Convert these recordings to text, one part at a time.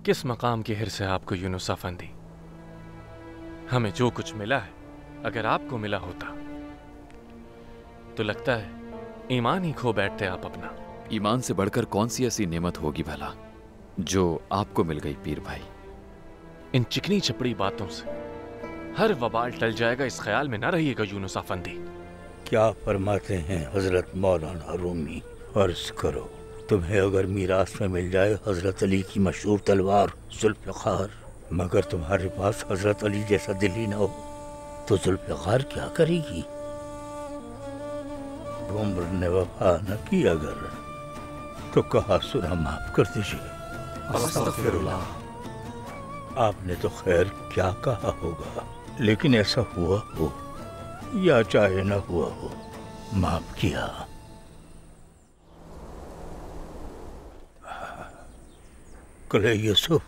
किस मकाम की हिर्स है आपको यूनुस अफंदी? हमें जो कुछ मिला है, अगर आपको मिला होता तो लगता है ईमान ही खो बैठते आप अपना। ईमान से बढ़कर कौन सी ऐसी नेमत होगी भला जो आपको मिल गई पीर भाई? इन चिकनी चपड़ी बातों से हर वबाल टल जाएगा, इस ख्याल में ना रहिएगा यूनुस अफंदी। क्या फरमाते हैं हजरत मौलाना रूमी? अर्ज करो, तुम्हें अगर मीरास में मिल जाए हजरत अली की मशहूर तलवार जुल्फ़िकार, मगर तुम्हारे पास हजरत अली जैसा दिल ही ना हो, तो जुल्फ़िकार क्या करेगी? उम्र ने वफा न की अगर, तो कहा सुना माफ कर दीजिए। आपने तो खैर क्या कहा होगा, लेकिन ऐसा हुआ हो या चाहे न हुआ हो, माफ किया। कले यूसुफ,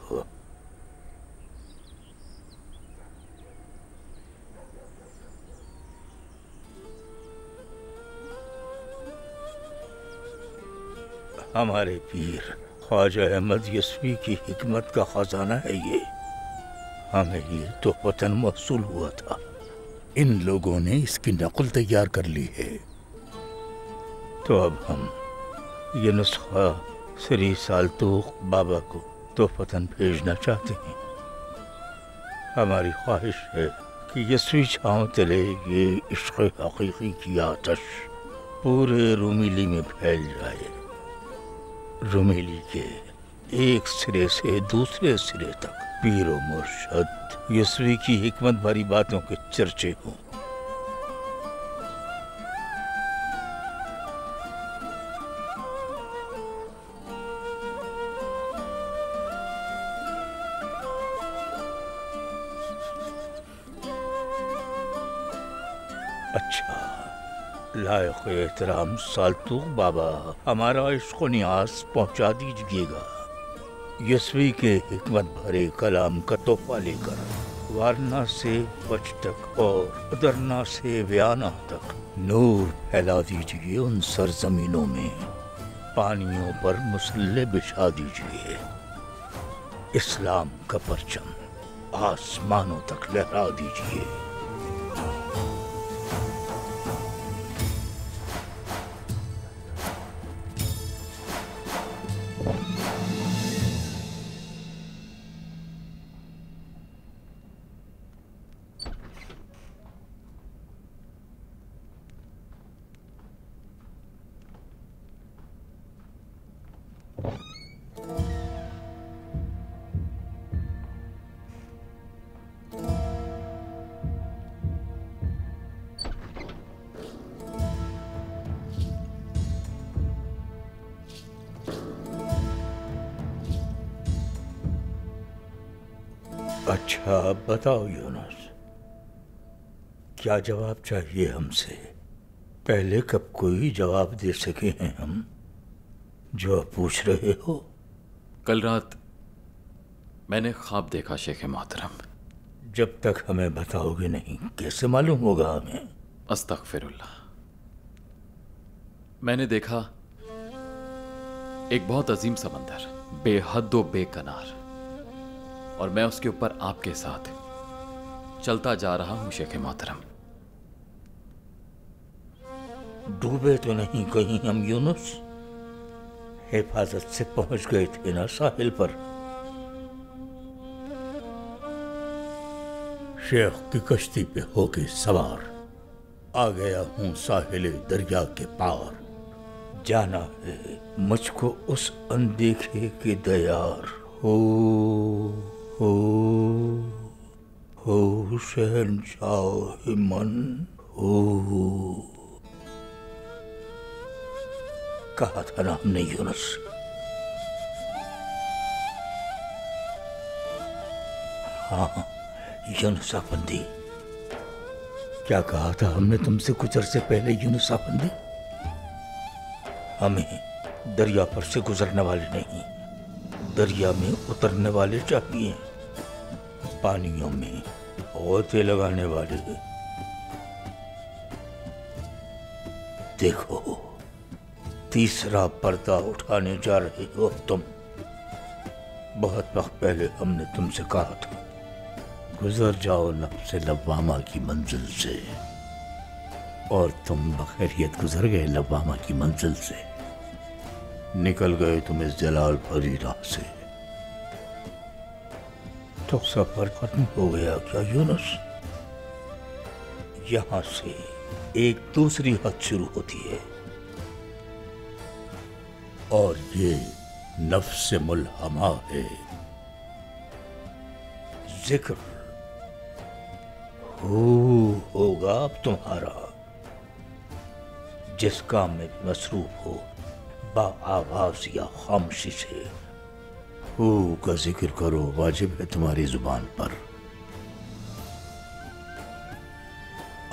हमारे पीर ख्वाजा अहमद यस्वी की हिकमत का खजाना है ये। हमें ये तो वतन मौसूल हुआ था, इन लोगों ने इसकी नकल तैयार कर ली है, तो अब हम ये नुस्खा श्री साल्तूक बाबा को तोहफतन भेजना चाहते हैं। हमारी ख्वाहिश है कि यस्वी छांव तले ये इश्क़ हकीकी की आतश पूरे रुमीली में फैल जाए। रुमीली के एक सिरे से दूसरे सिरे तक पीरो मुर्शद यस्वी की हिकमत भरी बातों के चर्चे हों। अच्छा, लायक एहतराम साल्तूक बाबा, हमारा इश्क़ नियाज़ पहुंचा दीजिएगा। यस्वी के हिकमत भरे कलाम का तोहफा लेकर वारना से बच तक और दरना से व्याना तक नूर फैला दीजिए। उन सरजमीनों में पानियों पर मुसल्ले बिछा दीजिए। इस्लाम का परचम आसमानों तक लहरा दीजिए। अच्छा, बताओ यूनुस, क्या जवाब चाहिए हमसे? पहले कब कोई जवाब दे सके हैं हम जो आप पूछ रहे हो? कल रात मैंने ख्वाब देखा शेख मोहतरम। जब तक हमें बताओगे नहीं कैसे मालूम होगा हमें? अस्तगफिरुल्लाह। मैंने देखा एक बहुत अजीम समंदर, बेहद बेकनार, और मैं उसके ऊपर आपके साथ चलता जा रहा हूं शेख मोहतरम। डूबे तो नहीं कहीं हम यूनुस? हिफाजत से पहुंच गए थे ना साहिल पर? शेख की कश्ती पे होके सवार आ गया हूं साहिल दरिया के पार। जाना है मुझको उस अनदेखे के दयार। हो शहंशाह मन हो। कहा था ना हमने यूनुस? हाँ यूनुस अफंदी, क्या कहा था हमने तुमसे कुछ अरसे पहले यूनुस अफंदी? हमें दरिया पर से गुजरने वाले नहीं, दरिया में उतरने वाले चाहिए, पानियों में गोते लगाने वाले। देखो, तीसरा पर्दा उठाने जा रहे हो तुम। बहुत वक्त पहले हमने तुमसे कहा था, गुजर जाओ नफ्स लव्वामा की मंजिल से, और तुम बखैरियत गुजर गए लव्वामा की मंजिल से। निकल गए तुम इस जलाल भरी राह से। तो सफर खत्म हो गया क्या यूनुस? यहां से एक दूसरी हद शुरू होती है, और ये नफ्स मुल्हमा है। जिक्र होगा अब तुम्हारा, जिस काम में मसरूफ हो, बा आवाज या खामोशी से। हू का जिक्र करो, वाजिब है तुम्हारी जुबान पर।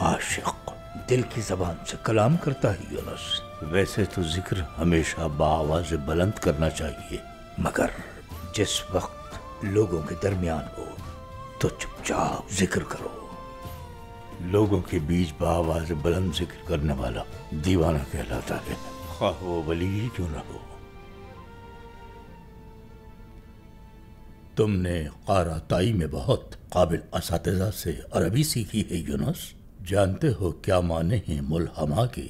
आशिक दिल की जबान से कलाम करता है यूनुस। वैसे तो जिक्र हमेशा बाआवाज़ बुलंद करना चाहिए, मगर जिस वक्त लोगों के दरमियान हो तो चुपचाप जिक्र करो। लोगों के बीच बाआवाज़ बुलंद जिक्र करने वाला दीवाना कहलाता है, ख्वाह वो वली ही क्यों न हो। तुमने क़ाराताई में बहुत काबिल असातिज़ा से अरबी सीखी है यूनुस। जानते हो क्या माने हैं मुल्हमा के?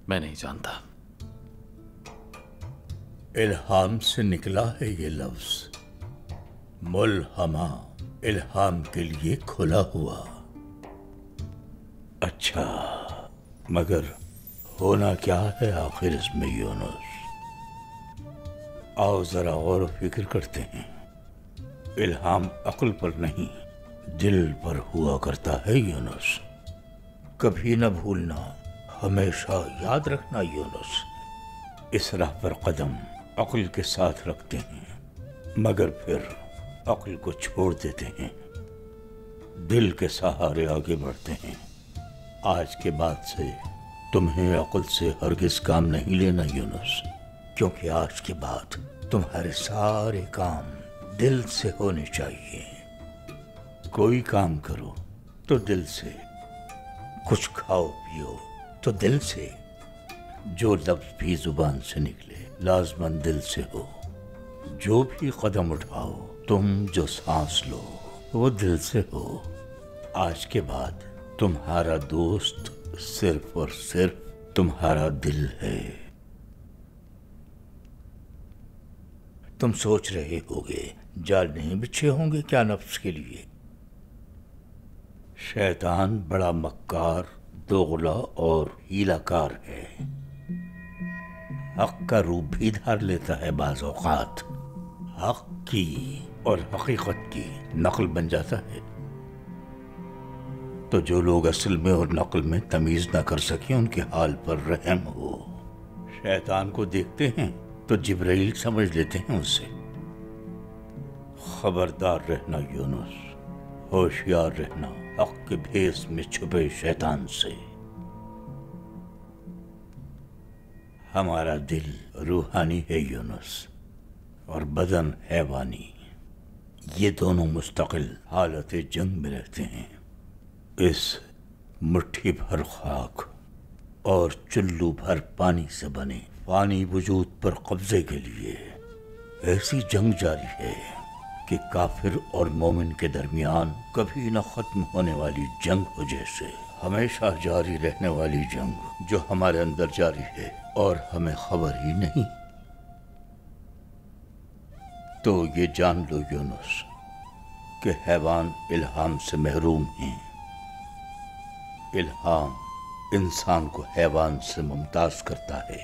मैं नहीं जानता। इल्हाम से निकला है ये लफ्ज। मुल्हमा इल्हाम के लिए खुला हुआ। अच्छा, मगर होना क्या है आखिर इसमें यूनुस? आओ जरा गौर व फिक्र करते हैं। इल्हाम अक्ल पर नहीं, दिल पर हुआ करता है यूनुस। कभी न भूलना, हमेशा याद रखना यूनुस। इस राह पर कदम अक्ल के साथ रखते हैं, मगर फिर अक्ल को छोड़ देते हैं, दिल के सहारे आगे बढ़ते हैं। आज के बाद से तुम्हें अक्ल से हरगिज काम नहीं लेना यूनुस, क्योंकि आज के बाद तुम्हारे सारे काम दिल से होने चाहिए। कोई काम करो तो दिल से, कुछ खाओ पियो तो दिल से, जो लफ्ज भी जुबान से निकले लाजमन दिल से हो। जो भी कदम उठाओ तुम, जो सांस लो वो दिल से हो। आज के बाद तुम्हारा दोस्त सिर्फ और सिर्फ तुम्हारा दिल है। तुम सोच रहे होगे जाल नहीं बिछे होंगे क्या नफ्स के लिए? शैतान बड़ा मक्कार, दोगला और हीलाकार है। हक का रूप भी धार लेता है बाज़ औक़ात। हक की और हकीकत की नकल बन जाता है। तो जो लोग असल में और नकल में तमीज ना कर सके, उनके हाल पर रहम हो। शैतान को देखते हैं तो जिब्राइल समझ लेते हैं उसे। खबरदार रहना यूनुस, होशियार रहना हक के भेस में छुपे शैतान से। हमारा दिल रूहानी है यूनुस, और बदन हैवानी। ये दोनों मुस्तकिल हालत जंग में रहते हैं। इस मुट्ठी भर खाक और चुल्लू भर पानी से बने पानी वजूद पर कब्जे के लिए ऐसी जंग जारी है कि काफिर और मोमिन के दरमियान कभी न खत्म होने वाली जंग हो, जैसे हमेशा जारी रहने वाली जंग जो हमारे अंदर जारी है और हमें खबर ही नहीं। तो ये जान लो यूनुस कि हैवान इल्हाम से महरूम हैं। इल्हाम इंसान को हैवान से मुमताज करता है।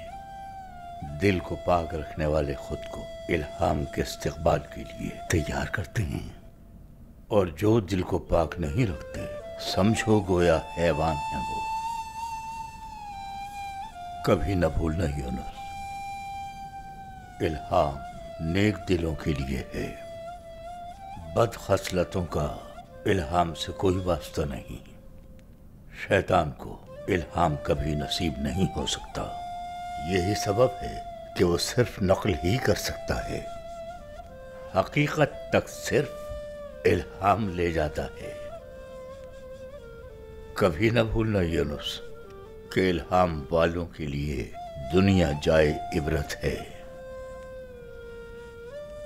दिल को पाक रखने वाले खुद को इल्हाम के इस्तिक़बाल के लिए तैयार करते हैं, और जो दिल को पाक नहीं रखते समझो गोया हैवान है वो। कभी न भूलना यूनुस, इल्हाम नेक दिलों के लिए है। बद खसलतों का इल्हाम से कोई वास्ता नहीं। शैतान को इल्हाम कभी नसीब नहीं हो सकता। यही सबब है कि वो सिर्फ नकल ही कर सकता है। हकीकत तक सिर्फ इल्हाम ले जाता है। कभी न भूलना यूनुस कि इल्हाम वालों के लिए दुनिया जाए इबरत है।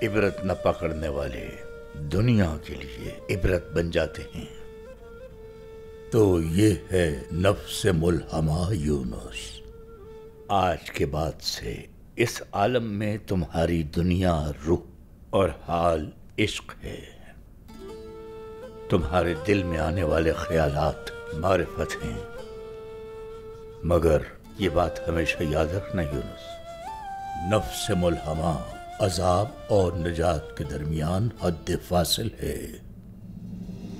इबरत न पकड़ने वाले दुनिया के लिए इबरत बन जाते हैं। तो ये है नफ्स मुल्हमा यूनुस। आज के बाद से इस आलम में तुम्हारी दुनिया रूह और हाल इश्क है। तुम्हारे दिल में आने वाले ख्यालात मारिफत हैं। मगर ये बात हमेशा याद रखना यूनुस, नफ्स मुल्हमा अजाब और निजात के दरमियान हद फासिल है।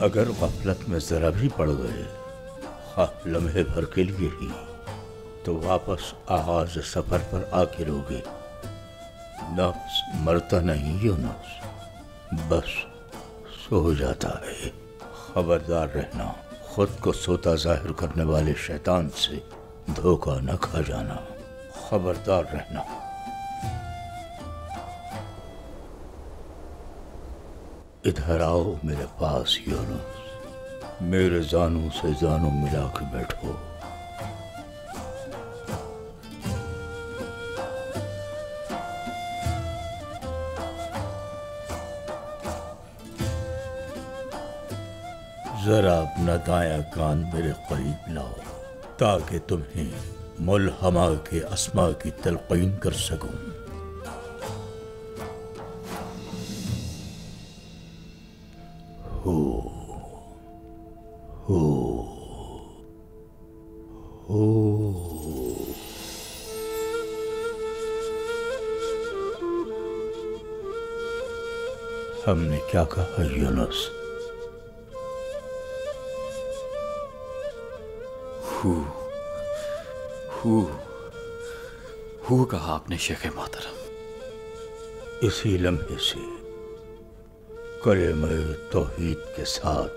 अगर गफलत में जरा भी पड़ गए, ख़ास लम्हे भर के लिए ही, तो वापस आगाज सफर पर आके रोगे। नफ्स मरता नहीं यूनुस, बस सो जाता है। खबरदार रहना, खुद को सोता जाहिर करने वाले शैतान से धोखा न खा जाना। खबरदार रहना। इधर आओ मेरे पास यूनुस, मेरे जानू से जानू मिला के बैठो। जरा अपना दायां कान मेरे करीब लाओ ताकि तुम्हें मुल्हमा के अस्मा की तलकीन कर सकूं। हो हो हो। हमने क्या कहा यूनुस? हु कहा आपने शेख मोहतरम। इसी लम्हे से कलेमा तौहीद के साथ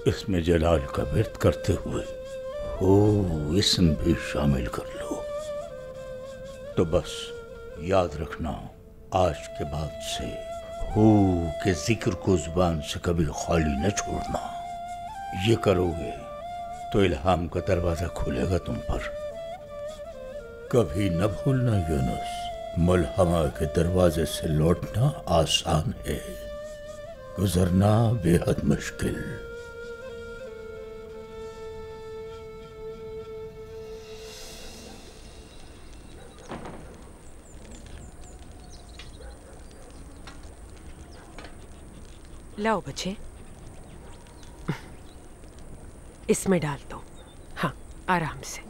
इसमें जलाल का विर्द करते हुए हो इसम भी शामिल कर लो। तो बस याद रखना, आज के बाद से हो के जिक्र को जुबान से कभी खाली न छोड़ना। ये करोगे तो इल्हाम का दरवाजा खुलेगा तुम पर। कभी न भूलना यूनुस, मुल्हमा के दरवाजे से लौटना आसान है, गुजरना बेहद मुश्किल। लाओ बच्चे, इसमें डाल दो। हाँ, आराम से।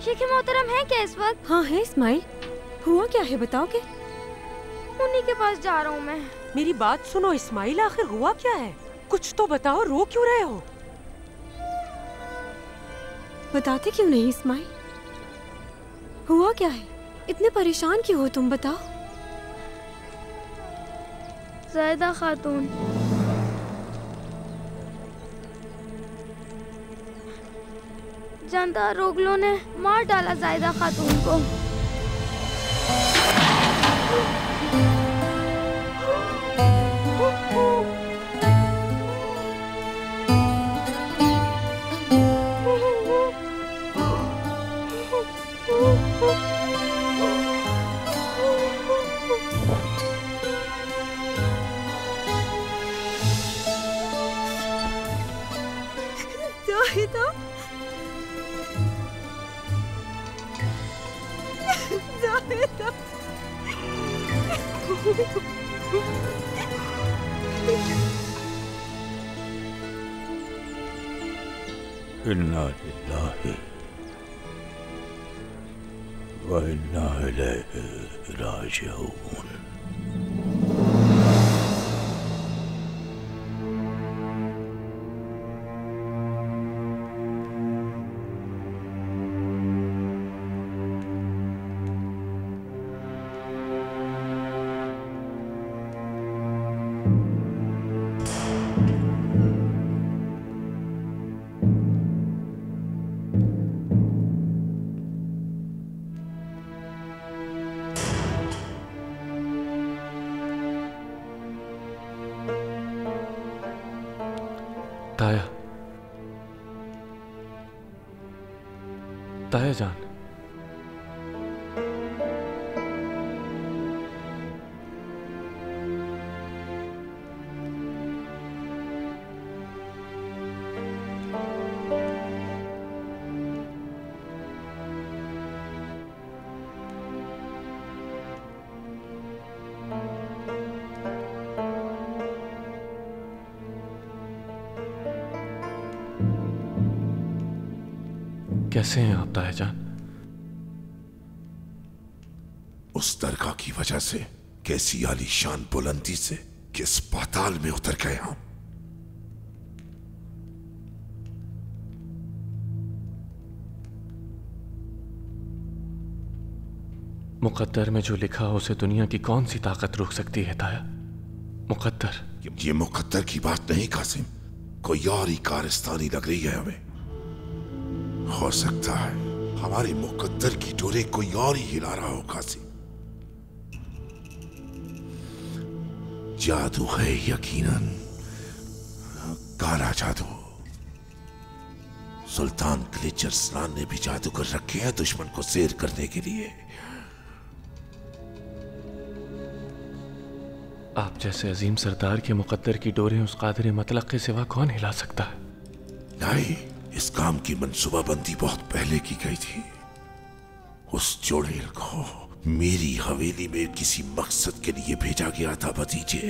शेख मोहतरम है क्या इस वक्त? हाँ है इस्माइल, हुआ क्या है बताओगे? उन्हीं के पास जा रहा हूँ मैं। मेरी बात सुनो इस्माइल, आखिर हुआ क्या है? कुछ तो बताओ, रो क्यों रहे हो? बताते क्यों नहीं इस्माइल? हुआ क्या है? इतने परेशान क्यों हो तुम, बताओ। ज़ायदा खातून जानदार रोगलों ने मार डाला ज़ायदा खातून को। ज़ाहिदा, ज़ाहिदा। इन्ना लिल्लाहि व इन्ना इलैहि राजिऊन। ताया, ताया जान, कैसे हैं आप ताया जान? उस दरगाह की वजह से कैसी आलीशान बुलंदी से किस पाताल में उतर गए हम। मुकद्दर में जो लिखा हो उसे दुनिया की कौन सी ताकत रोक सकती है ताया? मुकद्दर। ये मुकद्दर की बात नहीं कासिम, कोई और ही कारस्तानी लग रही है हमें। हो सकता है हमारे मुकद्दर की डोरे कोई और ही हिला रहा हो कासिम। जादू है यकीनन, काला जादू। सुल्तान क्लेचरस्लान ने भी जादूगर रखे हैं दुश्मन को शेर करने के लिए। आप जैसे अजीम सरदार के मुकद्दर की डोरें उस कादिर मतलक के सिवा कौन हिला सकता है? नहीं, इस काम की मंसूबाबंदी बहुत पहले की गई थी। उस चुड़ैल को मेरी हवेली में किसी मकसद के लिए भेजा गया था भतीजे।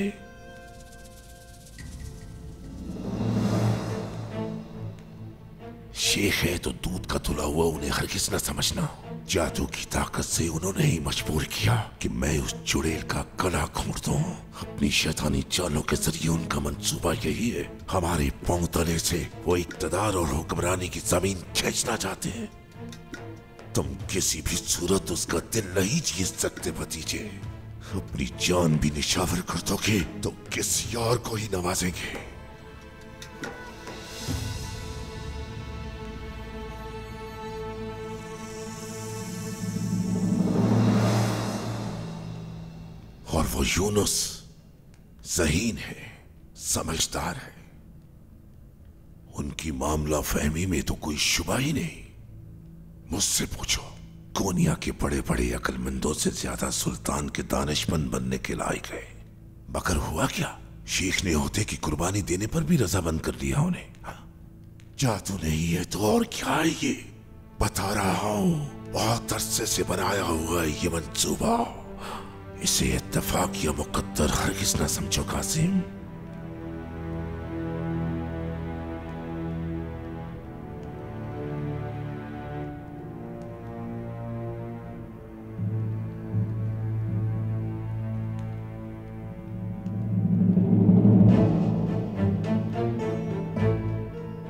शेख है तो दूध का धुला हुआ उन्हें हरगिज न समझना। जादू की ताकत से उन्होंने ही मजबूर किया कि मैं उस चुड़ैल का गला घोंट दूं। अपनी शैतानी चालों के जरिए उनका मंसूबा यही है, हमारे पांव तले से वो इक्तदार और हुक्मरानी की जमीन खींचना चाहते हैं। तुम किसी भी सूरत उसका दिल नहीं जीत सकते भतीजे। अपनी जान भी निशावर कर दोगे तो किसी और को ही नवाजेंगे। और वो यूनुस ज़हीन है, समझदार है। उनकी मामला फहमी में तो कोई शुबा ही नहीं। मुझसे पूछो, कोनिया के बड़े बड़े अक्लमंदों से ज्यादा सुल्तान के दानिशमंद बनने के लायक है। मगर हुआ क्या, शेख ने होते की कुर्बानी देने पर भी रजामंद कर लिया उन्हें। जादू नहीं है तो और क्या है ये? बता रहा हूं, बहुत अरसे से बनाया हुआ है ये मंसूबा। इसे इत्तेफाक या मुकद्दर हरगिज ना समझो कासिम।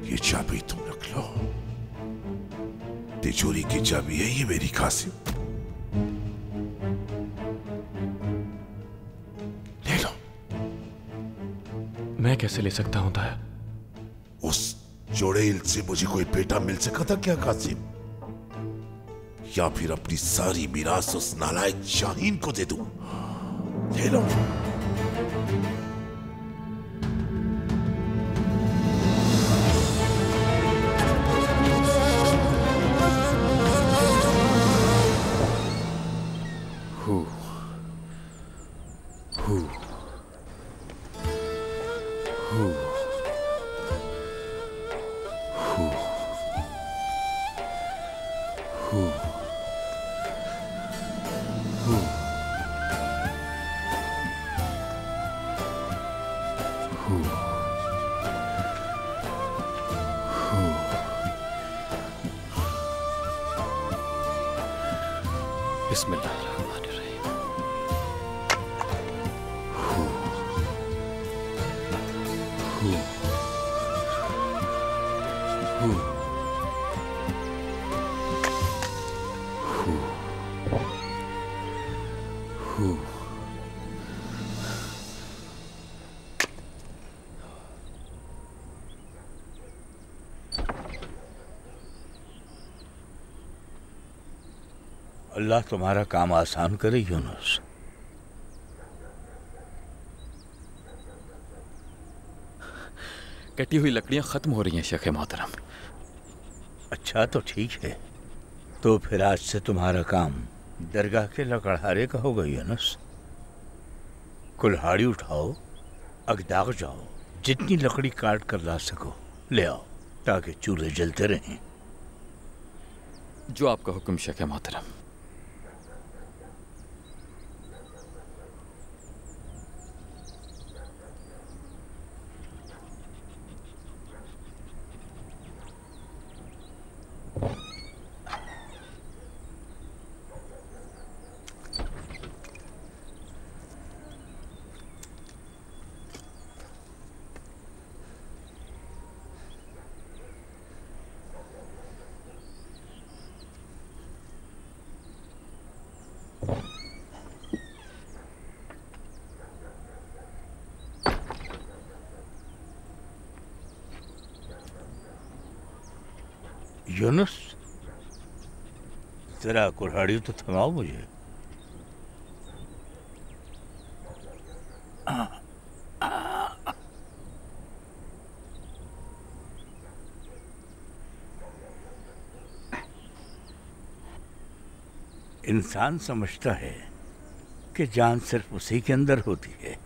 ये चाबी तुम रख लो, तिजोरी की चाबी है ये मेरी कासिम। मैं कैसे ले सकता हूं ताया? उस चुड़ैल से मुझे कोई बेटा मिल सका था क्या कासिम? या फिर अपनी सारी मिरास उस नालायक शाहीन को दे दूं? ले लो। अल्लाह तुम्हारा काम आसान करे यूनुस। कटी हुई लकड़ियां खत्म हो रही हैं शेख मोहतरम। अच्छा तो ठीक है, तो फिर आज से तुम्हारा काम दरगाह के लकड़हारे का होगा यूनुस। कुल्हाड़ी उठाओ, अगदाग जाओ, जितनी लकड़ी काट कर ला सको ले आओ, ताकि चूल्हे जलते रहें। जो आपका हुक्म शेख मोहतरम। यूनुस, जरा कुल्हाड़ी तो थमाओ मुझे। इंसान समझता है कि जान सिर्फ उसी के अंदर होती है।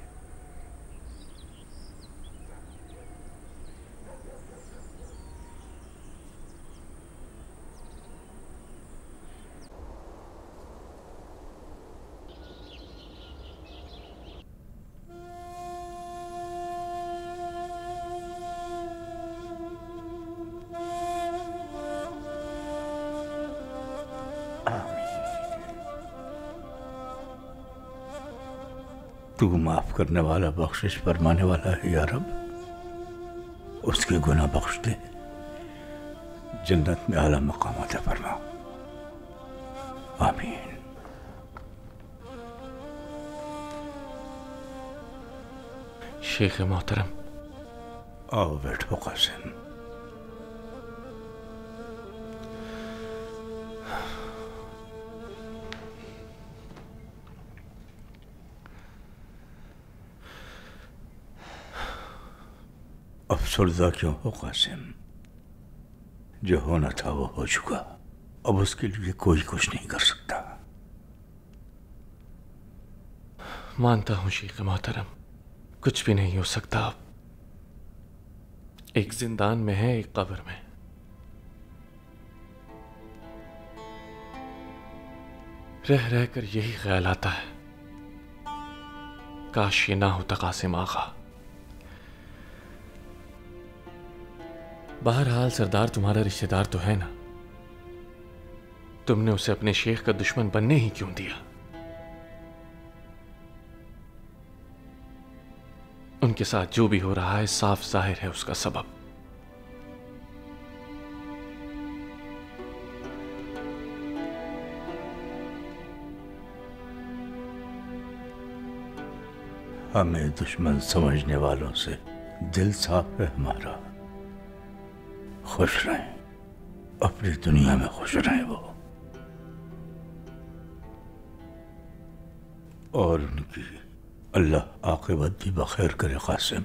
तू माफ करने वाला, बख्शिश फरमाने वाला है या रब। उसके गुनाह बख्श दे, जन्नत में आला मकाम अता फरमा। आमीन। शेख मोहतरम, आओ बैठो कासिम। अफसरदा क्यों हो कासिम? जो होना था वो हो चुका, अब उसके लिए कोई कुछ नहीं कर सकता। मानता हूं शेख मोहतरम, कुछ भी नहीं हो सकता। अब एक जिंदान में है, एक कब्र में। रह रह कर यही ख्याल आता है, काश ये ना होता कासिम आगा। बहरहाल सरदार तुम्हारा रिश्तेदार तो है ना, तुमने उसे अपने शेख का दुश्मन बनने ही क्यों दिया? उनके साथ जो भी हो रहा है साफ जाहिर है उसका सबब। हमें दुश्मन समझने वालों से दिल साफ है हमारा। खुश रहें, अपनी दुनिया में खुश रहें वो, और उनकी अल्लाह आक़िबत भी बखैर करे कासिम।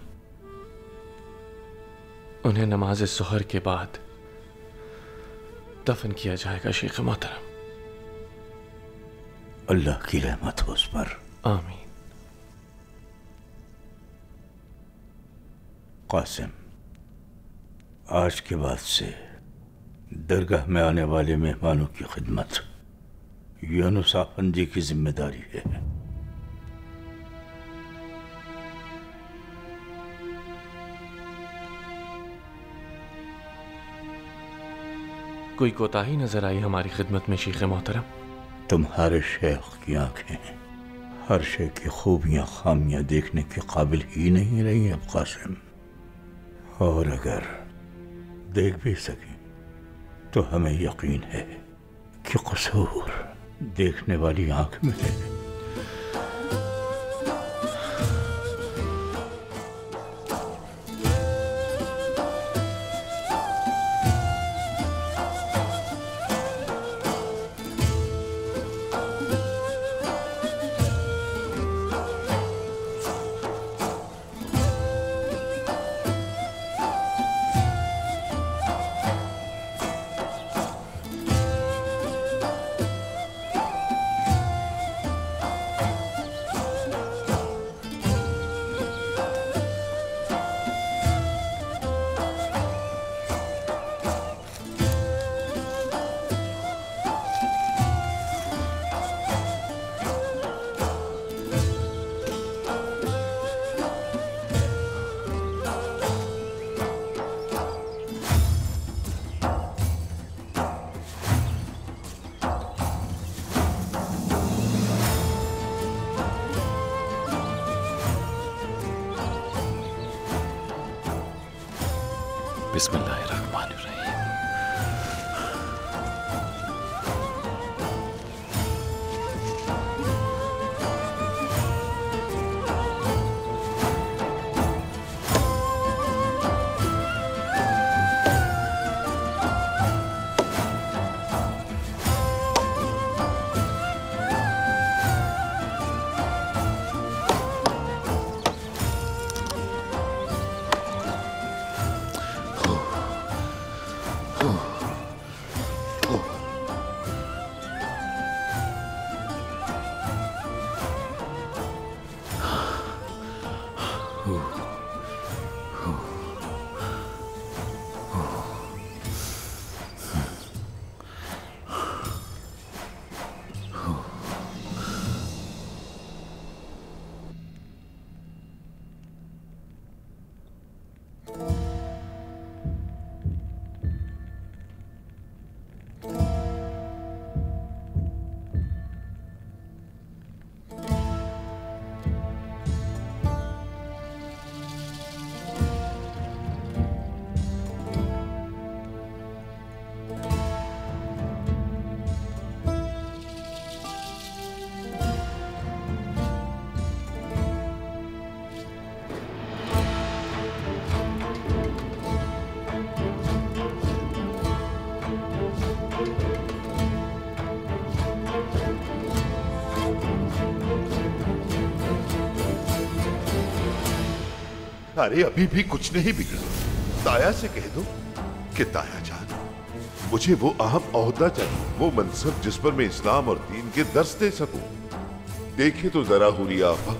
उन्हें नमाज सुहर के बाद दफन किया जाएगा शेख मोहतरम। अल्लाह की रहमत हो उस पर। आमीन। कासिम, आज के बाद से दरगाह में आने वाले मेहमानों की खिदमत यूनुस आफंदी की जिम्मेदारी है। कोई कोताही नजर आई हमारी खिदमत में शेख मोहतरम? तुम्हारे शेख की आंखें हर शे की खूबियां खामियां देखने के काबिल ही नहीं रही अब कासिम, और अगर देख भी सकें तो हमें यकीन है कि कसूर देखने वाली आंख में है। बिस्मिल्लाहिर्रहमानिर्रहीम। अरे अभी भी कुछ नहीं बिगड़ा। ताया से कह दो कि ताया जान, मुझे वो अहम ओहदा चाहिए, वो मनसब जिस पर मैं इस्लाम और दीन के दर्स दे सकूं। देखे तो जरा हुरिया आपा,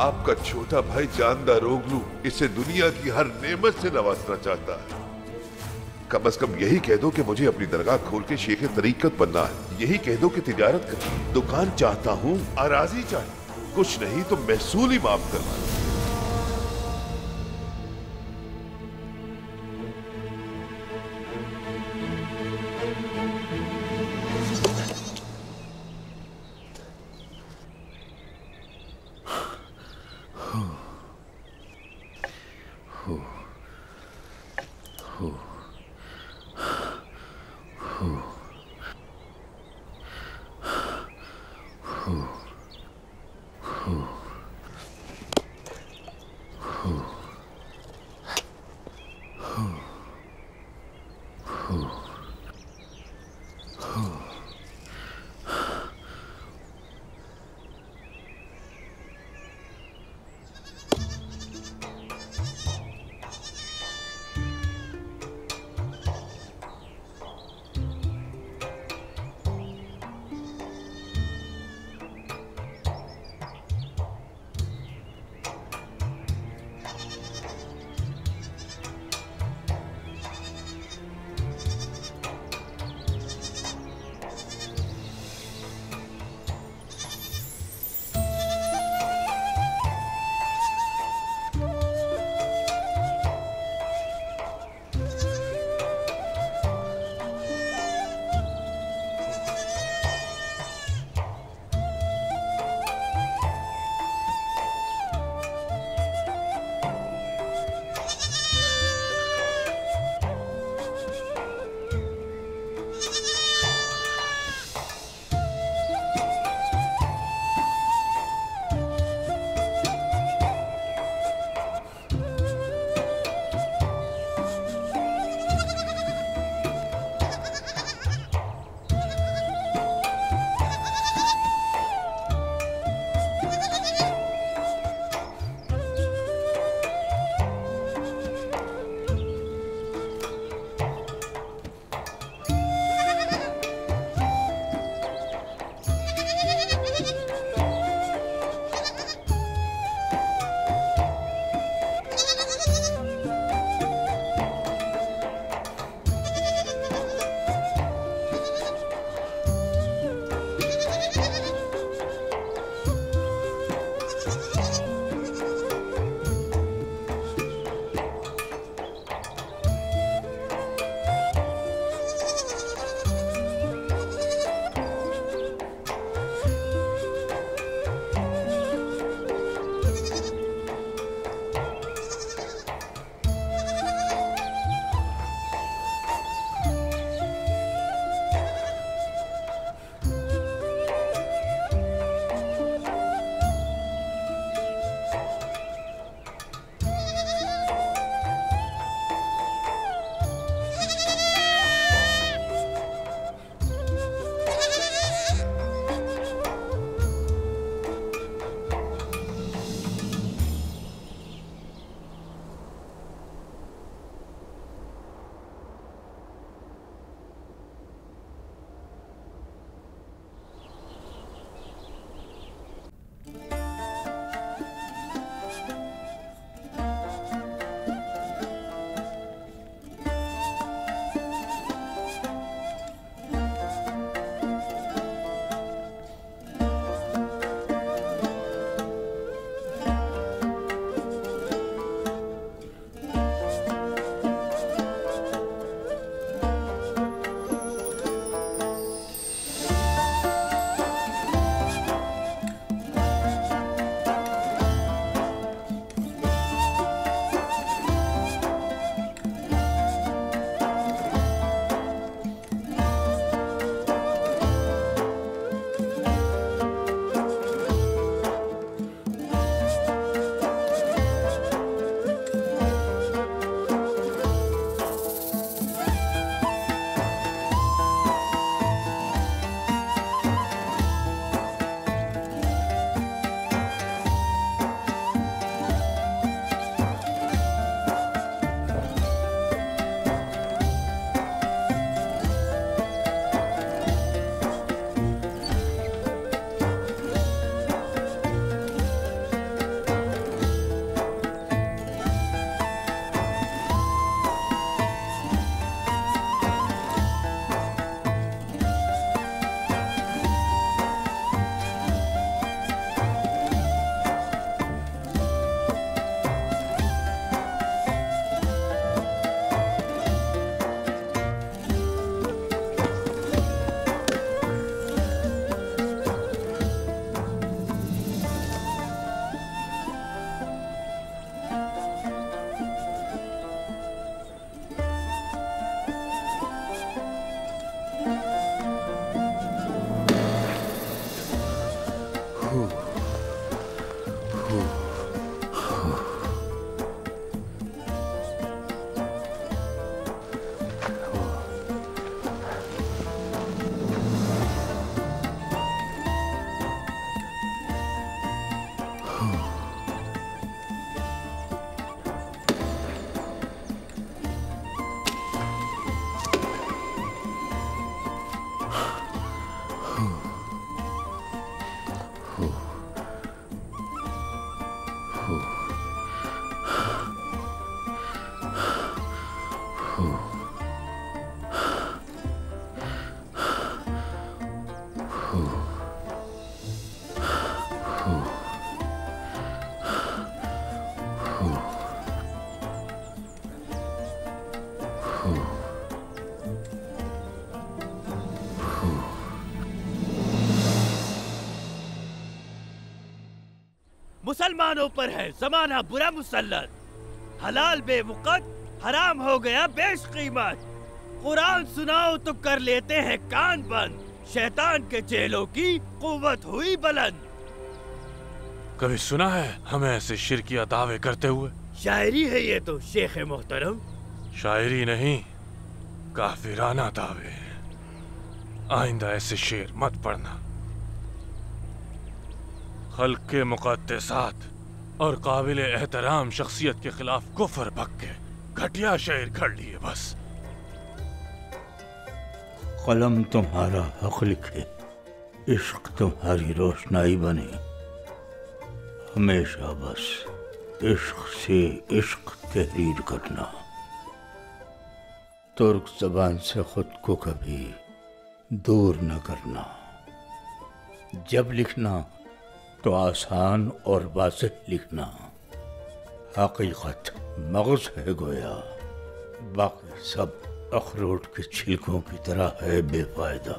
आपका छोटा भाई जानदार रोगलू इसे दुनिया की हर नेमत से नवाजना चाहता है। कम से कम यही कह दो कि मुझे अपनी दरगाह खोल के शेख तरीकत बनना है। यही कह दो कि तिजारत कर दुकान चाहता हूँ, अराजी चाहिए, कुछ नहीं तो महसूल ही माफ करवा। मुसलमानों पर है जमाना बुरा मुसल्लत, हलाल बेवकत, हराम हो गया बेश कीमत। कुरान सुनाओ तो कर लेते हैं कान बंद, शैतान के चेलों की कुव्वत हुई बुलंद। कभी सुना है हमें ऐसे शिरकिया दावे करते हुए? शायरी है ये तो शेख मोहतरम। शायरी नहीं, काफिराना दावे। आइंदा ऐसे शेर मत पढ़ना। खल्क के मुक़द्दसात और काबिल एहतराम शख्सियत के खिलाफ कुफर भग के घटिया शेर कर लिए बस। कलम तुम्हारा हक लिखे, इश्क तुम्हारी रोशनाई बने, हमेशा बस इश्क से इश्क तहरीर करना। तुर्क ज़बान से खुद को कभी दूर न करना। जब लिखना तो आसान और वाज़ेह लिखना। हकीकत मग़ज़ है गोया, बाकी सब अखरोट के छिलकों की तरह है बेफायदा।